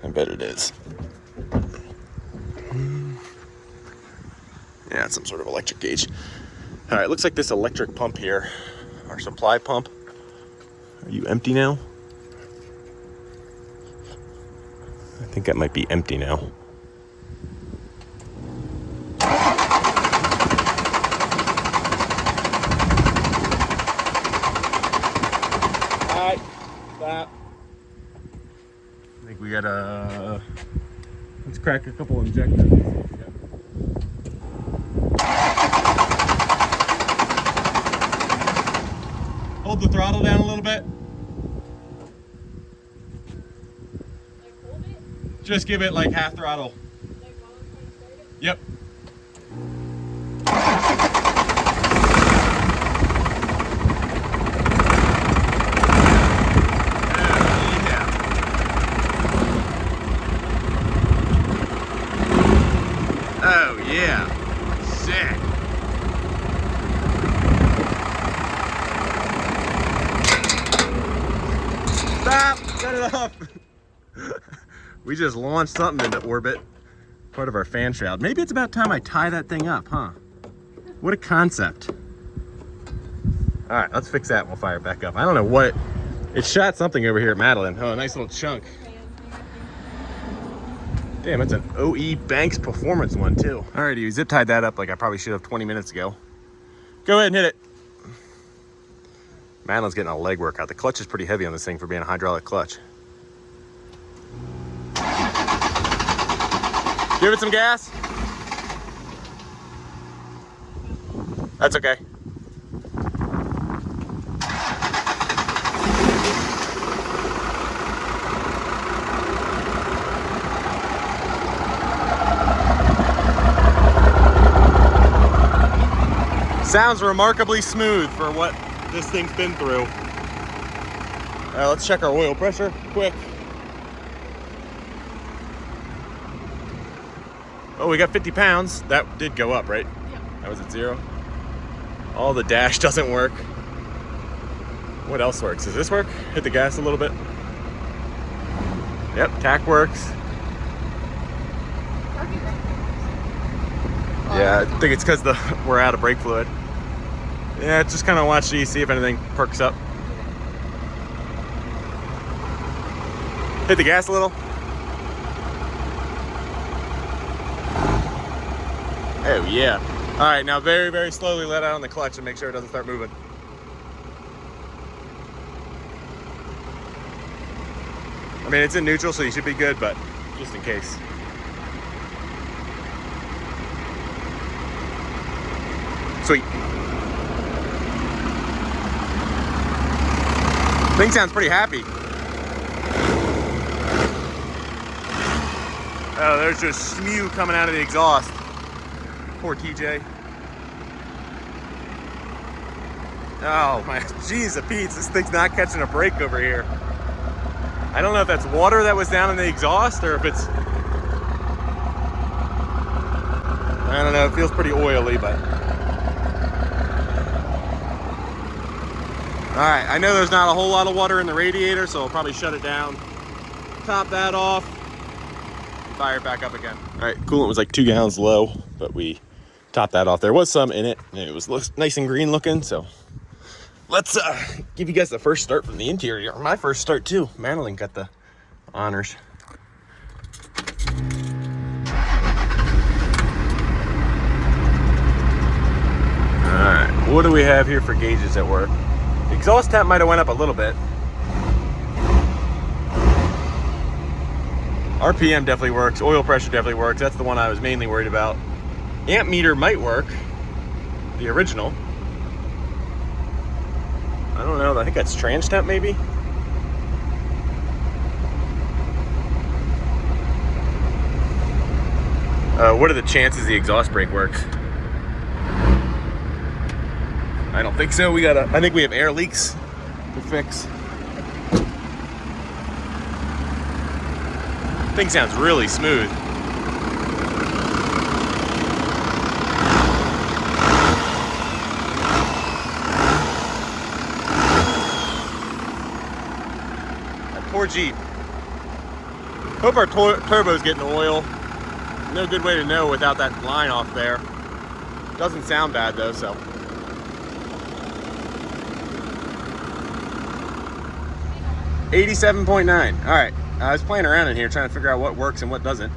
I bet it is. Yeah, it's some sort of electric gauge. All right, looks like this electric pump here, our supply pump. Are you empty now? I think that might be empty now. Alright, stop. I think we got a crack a couple injectors. Hold the throttle down a little bit. Just give it like half throttle. Yep. Oh yeah, sick. Stop, cut it off. We just launched something into orbit, part of our fan shroud. Maybe it's about time I tie that thing up, huh? What a concept. All right, let's fix that and we'll fire it back up. I don't know what, it shot something over here at Madeline. Oh, a nice little chunk. Damn, it's an OE Banks Performance one too. Alrighty, you zip tied that up like I probably should have 20 minutes ago. Go ahead and hit it. Madeline's getting a leg workout. The clutch is pretty heavy on this thing for being a hydraulic clutch. Give it some gas. That's okay. Sounds remarkably smooth for what this thing's been through. Let's check our oil pressure quick. Oh, we got 50 pounds. That did go up, right?
Yeah.
That was at 0. All the dash doesn't work. What else works? Does this work? Hit the gas a little bit. Yep, tack works. Yeah, I think it's because we're out of brake fluid. Yeah, just kind of watch these, see if anything perks up. Hit the gas a little. Oh yeah. All right, now very, very slowly let out on the clutch and make sure it doesn't start moving. I mean, it's in neutral, so you should be good, but just in case. Sweet. Thing sounds pretty happy. Oh, there's just smew coming out of the exhaust. Poor TJ. Oh my, geez, the Pete, this thing's not catching a break over here. I don't know if that's water that was down in the exhaust or if it's, I don't know, it feels pretty oily, but. All right, I know there's not a whole lot of water in the radiator, so I'll probably shut it down. Top that off, fire it back up again. All right, coolant was like 2 gallons low, but we topped that off. There was some in it, and it was nice and green looking, so let's give you guys the first start from the interior. My first start too. Madeline got the honors. All right, what do we have here for gauges that work? The exhaust temp might have went up a little bit. RPM definitely works. Oil pressure definitely works. That's the one I was mainly worried about. Amp meter might work. The original. I don't know. I think that's trans temp maybe. What are the chances the exhaust brake works? I don't think so. I think we have air leaks to fix. Thing sounds really smooth. That poor Jeep. Hope our turbo's getting oil. No good way to know without that line off there. Doesn't sound bad though, so. $87.9. All right, I was playing around in here trying to figure out what works and what doesn't.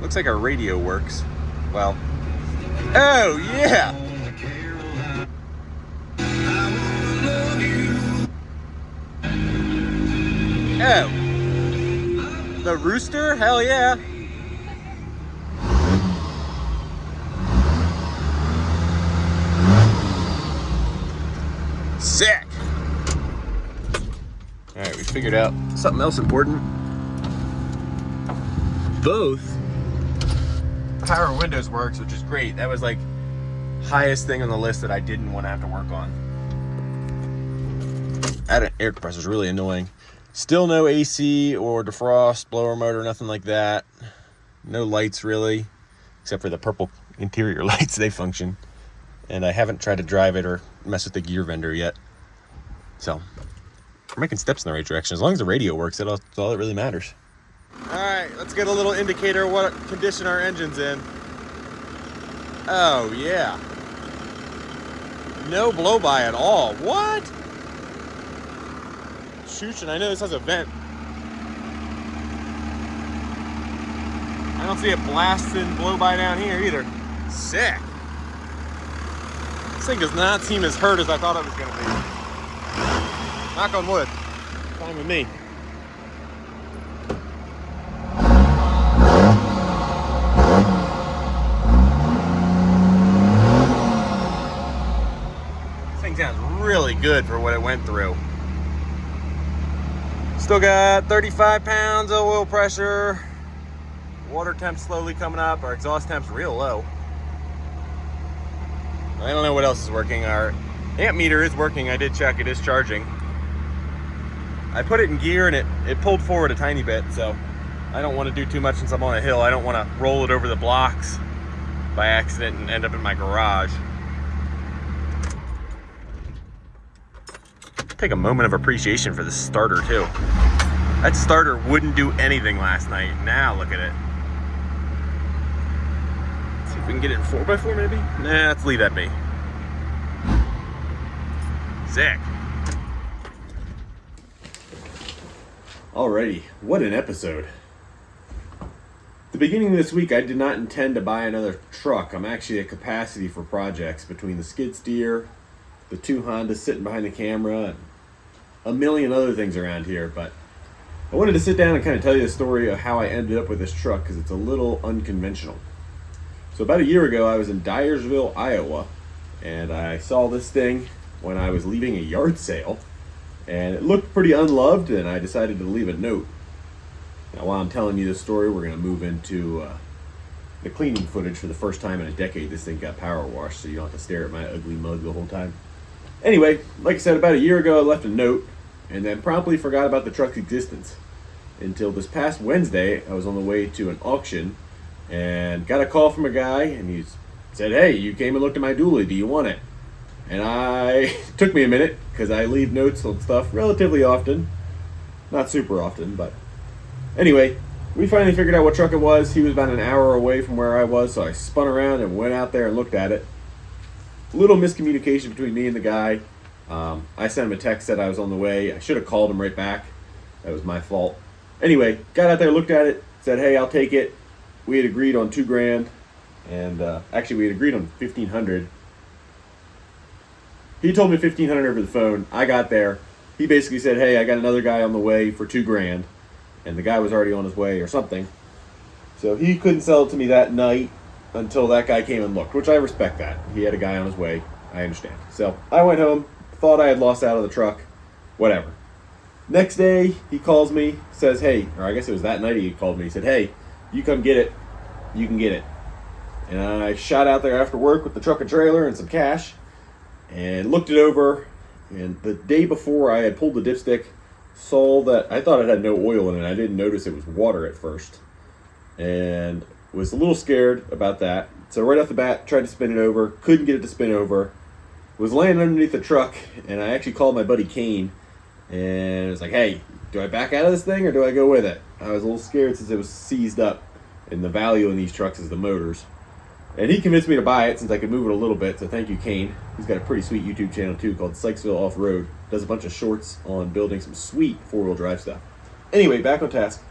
Looks like our radio works. Well, oh yeah. Oh, the rooster, hell yeah. figured out something else important. Both power windows works, which is great. That was like highest thing on the list that I didn't want to have to work on. That air compressor is really annoying. Still no AC or defrost, blower motor, nothing like that. No lights really, except for the purple interior lights, they function. And I haven't tried to drive it or mess with the gear vendor yet. So, we're making steps in the right direction. As long as the radio works, that's all that really matters. All right, let's get a little indicator of what condition our engine's in. Oh, yeah. No blow-by at all. What? Shoosh, and I know this has a vent. I don't see it blasting blow-by down here either. Sick. This thing does not seem as hurt as I thought it was going to be. Knock on wood. Fine with me. This thing sounds really good for what it went through. Still got 35 pounds of oil pressure. Water temp slowly coming up. Our exhaust temp's real low. I don't know what else is working. Our amp meter is working. I did check. It is charging. I put it in gear and it pulled forward a tiny bit, so I don't want to do too much since I'm on a hill. I don't want to roll it over the blocks by accident and end up in my garage. Take a moment of appreciation for the starter too. That starter wouldn't do anything last night. Now look at it. Let's see if we can get it in 4x4 maybe? Nah, let's leave that be. Sick. Alrighty, what an episode. The beginning of this week, I did not intend to buy another truck. I'm actually at capacity for projects between the skid steer, the two Hondas sitting behind the camera, and a million other things around here. But I wanted to sit down and kind of tell you the story of how I ended up with this truck because it's a little unconventional. So about a year ago, I was in Dyersville, Iowa, and I saw this thing when I was leaving a yard sale. And it looked pretty unloved, and I decided to leave a note. Now, while I'm telling you this story, we're going to move into the cleaning footage for the first time in a decade. This thing got power washed, so you don't have to stare at my ugly mug the whole time. Anyway, like I said, about a year ago, I left a note, and then promptly forgot about the truck's existence. Until this past Wednesday, I was on the way to an auction, and got a call from a guy, and he said, "Hey, you came and looked at my dually. Do you want it?" And took me a minute, because I leave notes on stuff relatively often. Not super often, but anyway, we finally figured out what truck it was. He was about an hour away from where I was, so I spun around and went out there and looked at it. A little miscommunication between me and the guy. I sent him a text, said I was on the way. I should have called him right back. That was my fault. Anyway, got out there, looked at it, said, "Hey, I'll take it." We had agreed on $2,000, and actually we had agreed on $1,500. He told me $1,500 over the phone. I got there. He basically said, "Hey, I got another guy on the way for $2,000," and the guy was already on his way or something. So he couldn't sell it to me that night until that guy came and looked, which I respect that. He had a guy on his way. I understand. So I went home, thought I had lost out of the truck, whatever. Next day, he calls me, says, "Hey," or I guess it was that night he called me. He said, "Hey, you come get it. You can get it." And I shot out there after work with the truck and trailer and some cash, and looked it over, and the day before I had pulled the dipstick, saw that I thought it had no oil in it. I didn't notice it was water at first, and was a little scared about that. So right off the bat, tried to spin it over, couldn't get it to spin over, was laying underneath the truck, and I actually called my buddy Kane, and it was like, "Hey, do I back out of this thing or do I go with it?" I was a little scared since it was seized up, and the value in these trucks is the motors. And he convinced me to buy it since I could move it a little bit, so thank you, Kane. He's got a pretty sweet YouTube channel too called Sykesville Off-Road. Does a bunch of shorts on building some sweet four-wheel drive stuff. Anyway, back on task.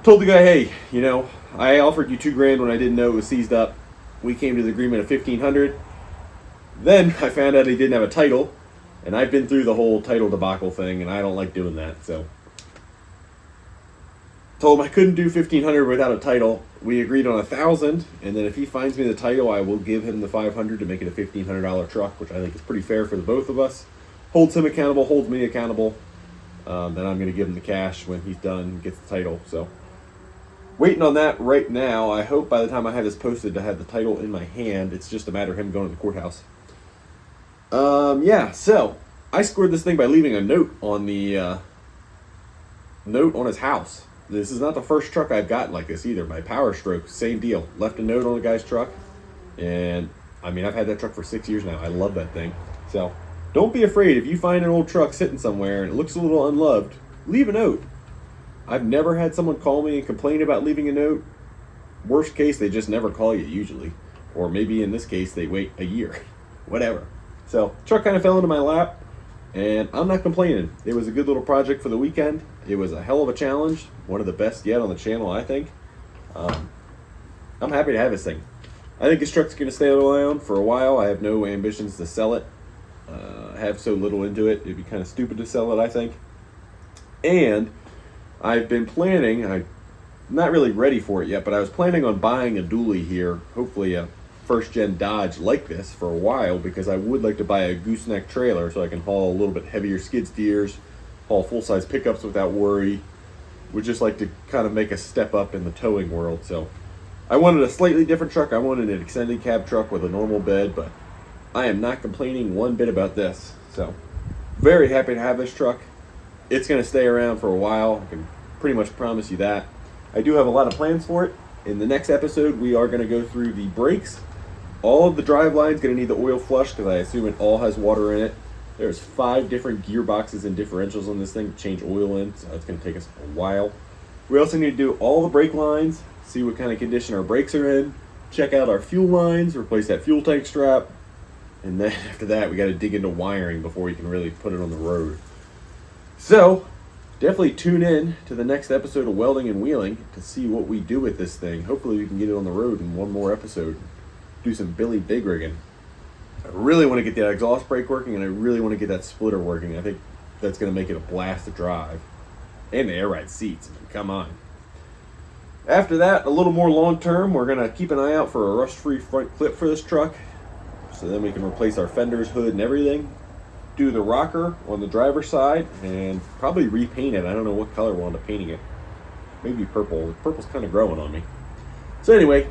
Told the guy, "Hey, I offered you $2,000 when I didn't know it was seized up. We came to the agreement of $1,500. Then I found out he didn't have a title, and I've been through the whole title debacle thing, and I don't like doing that, so told him I couldn't do $1,500 without a title. We agreed on $1,000, and then if he finds me the title, I will give him the $500 to make it a $1,500 truck, which I think is pretty fair for the both of us. Holds him accountable, holds me accountable. Then I'm going to give him the cash when he's done, gets the title. So waiting on that right now. I hope by the time I have this posted to have the title in my hand. It's just a matter of him going to the courthouse. Yeah, so I scored this thing by leaving a note on the note on his house. This is not the first truck I've gotten like this either. My Power Stroke, same deal. Left a note on the guy's truck, and I mean, I've had that truck for 6 years now. I love that thing. So don't be afraid if you find an old truck sitting somewhere and it looks a little unloved. Leave a note. I've never had someone call me and complain about leaving a note. Worst case, they just never call you usually, or maybe in this case they wait a year. Whatever. So truck kind of fell into my lap, and I'm not complaining. It was a good little project for the weekend. It was a hell of a challenge, one of the best yet on the channel, I think. I'm happy to have this thing. I think this truck's going to stay on my own for a while. I have no ambitions to sell it. I have so little into it, it'd be kind of stupid to sell it, I think. And I've been planning, I'm not really ready for it yet, but I was planning on buying a dually here, hopefully a first gen Dodge like this for a while, because I would like to buy a gooseneck trailer so I can haul a little bit heavier skid steers, haul full-size pickups without worry. Would just like to kind of make a step up in the towing world. So I wanted a slightly different truck. I wanted an extended cab truck with a normal bed, but I am not complaining one bit about this. So very happy to have this truck. It's going to stay around for a while. I can pretty much promise you that. I do have a lot of plans for it. In the next episode, we are going to go through the brakes. All of the drive line's going to need the oil flush because I assume it all has water in it. There's 5 different gearboxes and differentials on this thing to change oil in, so that's going to take us a while. We also need to do all the brake lines, see what kind of condition our brakes are in, check out our fuel lines, replace that fuel tank strap, and then after that we got to dig into wiring before we can really put it on the road. So definitely tune in to the next episode of Welding and Wheeling to see what we do with this thing. Hopefully we can get it on the road in one more episode. Do some Billy Big rigging. I really want to get that exhaust brake working, and I really want to get that splitter working. I think that's going to make it a blast to drive. And the air ride seats. I mean, come on. After that, a little more long term, we're going to keep an eye out for a rust-free front clip for this truck. So then we can replace our fenders, hood, and everything. Do the rocker on the driver's side, and probably repaint it. I don't know what color we'll end up painting it. Maybe purple. The purple's kind of growing on me. So anyway,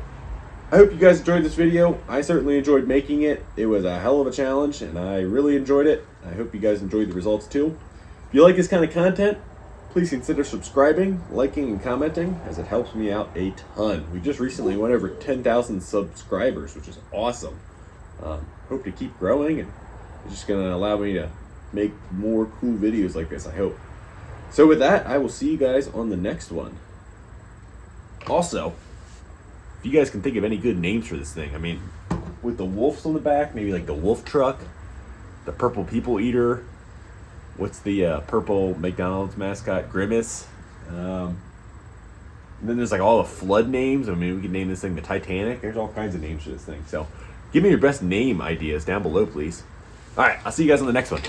I hope you guys enjoyed this video. I certainly enjoyed making it. It was a hell of a challenge, and I really enjoyed it. I hope you guys enjoyed the results too. If you like this kind of content, please consider subscribing, liking, and commenting, as it helps me out a ton. We just recently went over 10,000 subscribers, which is awesome. Hope to keep growing, and it's just going to allow me to make more cool videos like this, I hope. So with that, I will see you guys on the next one. Also, if you guys can think of any good names for this thing, I mean, with the wolves on the back, maybe like the wolf truck, the purple people eater, what's the purple McDonald's mascot, Grimace, and then there's like all the flood names. I mean, we could name this thing the Titanic. There's all kinds of names for this thing. So give me your best name ideas down below, please. All right, I'll see you guys on the next one.